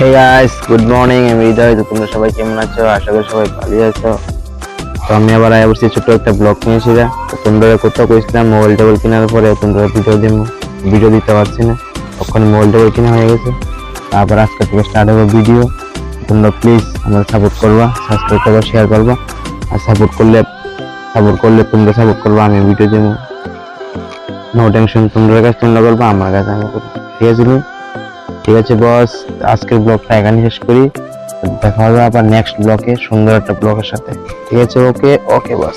Hey guys, good morning. আমি হৃদয়। তো তোমরা সবাই কেমন আছো? আশা করি সবাই ভালোই আছো। তো আমি আবার আয়া বসছি ছোট্ট একটা ব্লগ নিয়ে এসে। তো তোমরা কোথাও কইছিলাম মোবাইল টোবাইল কেনার পরে তোমরা ভিডিও দিতে পারছি না, তখন মোবাইল টোবাইল কিনা হয়ে গেছে। তারপর আজকে থেকে স্টার্ট হবে ভিডিও। তোমরা প্লিজ আমার সাপোর্ট করবা, সাবস্ক্রাইব করবা, শেয়ার করবা। আর সাপোর্ট করলে তোমরা সাপোর্ট করবা, আমি ভিডিও দেবো। নো টেনশন, তোমরা কাছে তোমরা করবা, আমার কাছে আমি করবো। ঠিক আছে? ঠিক আছে বস, আজকের ব্লগটা এখানে শেষ করি। দেখা হবে আবার নেক্সট ব্লগে সুন্দর একটা ব্লগের সাথে। ঠিক আছে? ওকে ওকে বস।